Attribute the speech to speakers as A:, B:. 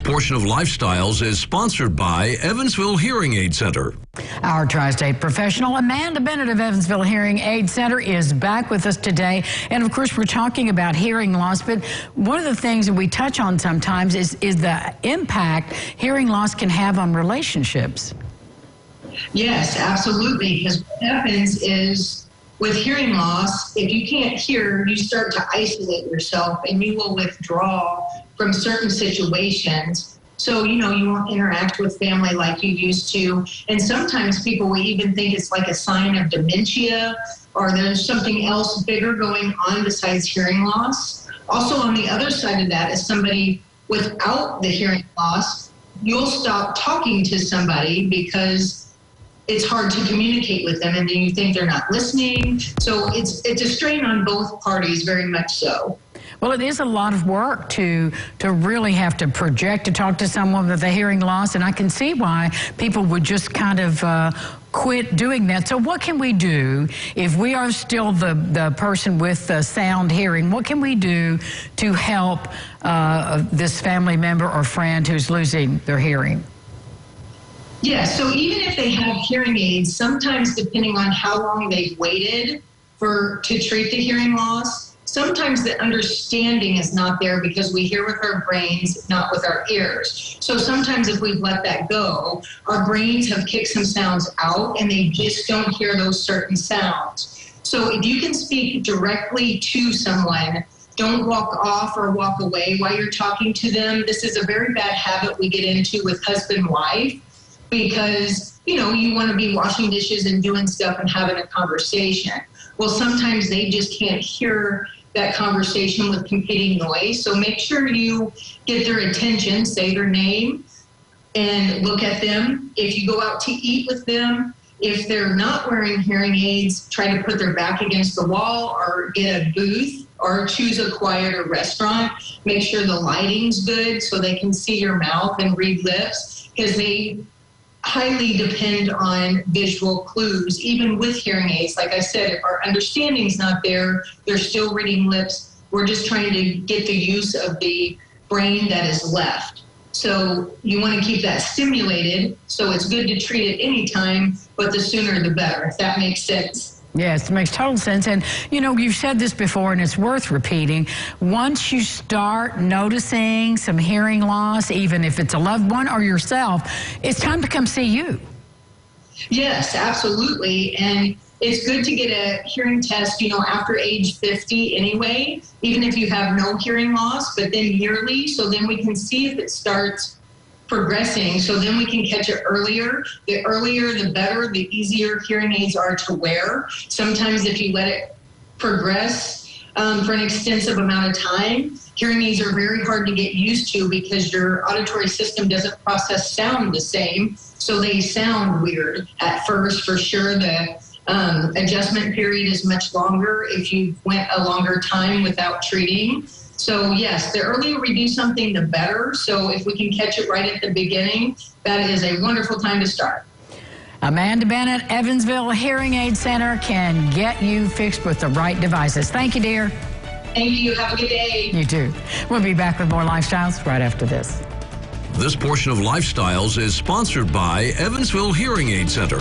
A: This portion of Lifestyles is sponsored by Evansville Hearing Aid Center.
B: Our tri-state professional, Amanda Bennett of Evansville Hearing Aid Center, is back with us today. And of course, we're talking about hearing loss, but one of the things that we touch on sometimes is the impact hearing loss can have on relationships.
C: Yes, absolutely. Because what happens is with hearing loss, if you can't hear, you start to isolate yourself and you will withdraw from certain situations. So, you won't interact with family like you used to. And sometimes people will even think it's like a sign of dementia or there's something else bigger going on besides hearing loss. Also, on the other side of that is somebody without the hearing loss, you'll stop talking to somebody because it's hard to communicate with them, and then you think they're not listening. So it's a strain on both parties, very much so.
B: Well, it is a lot of work to really have to project to talk to someone with a hearing loss, and I can see why people would just kind of quit doing that. So what can we do if we are still the person with sound hearing? What can we do to help this family member or friend who's losing their hearing?
C: Yeah, so even if they have hearing aids, sometimes depending on how long they've waited to treat the hearing loss, sometimes the understanding is not there because we hear with our brains, not with our ears. So sometimes if we've let that go, our brains have kicked some sounds out and they just don't hear those certain sounds. So if you can speak directly to someone, don't walk off or walk away while you're talking to them. This is a very bad habit we get into with husband and wife, because, you want to be washing dishes and doing stuff and having a conversation. Well, sometimes they just can't hear that conversation with competing noise. So make sure you get their attention, say their name, and look at them. If you go out to eat with them, if they're not wearing hearing aids, try to put their back against the wall or get a booth or choose a quieter restaurant. Make sure the lighting's good so they can see your mouth and read lips, because they highly depend on visual clues, even with hearing aids. Like I said, if our understanding's not there, they're still reading lips. We're just trying to get the use of the brain that is left. So you want to keep that stimulated, so it's good to treat it anytime, but the sooner the better, if that makes sense.
B: Yes, it makes total sense. And, you've said this before, and it's worth repeating. Once you start noticing some hearing loss, even if it's a loved one or yourself, it's time to come see you. Yes,
C: absolutely. And it's good to get a hearing test, after age 50 anyway, even if you have no hearing loss, but then yearly, so then we can see if it starts progressing, so then we can catch it earlier. The earlier, the better, the easier hearing aids are to wear. Sometimes if you let it progress for an extensive amount of time, hearing aids are very hard to get used to because your auditory system doesn't process sound the same, so they sound weird at first. For sure, the adjustment period is much longer if you went a longer time without treating. So yes, the earlier we do something, the better. So if we can catch it right at the beginning, that is a wonderful time to start.
B: Amanda Bennett, Evansville Hearing Aid Center can get you fixed with the right devices. Thank you, dear.
C: Thank you. Have a good day.
B: You too. We'll be back with more Lifestyles right after this.
A: This portion of Lifestyles is sponsored by Evansville Hearing Aid Center.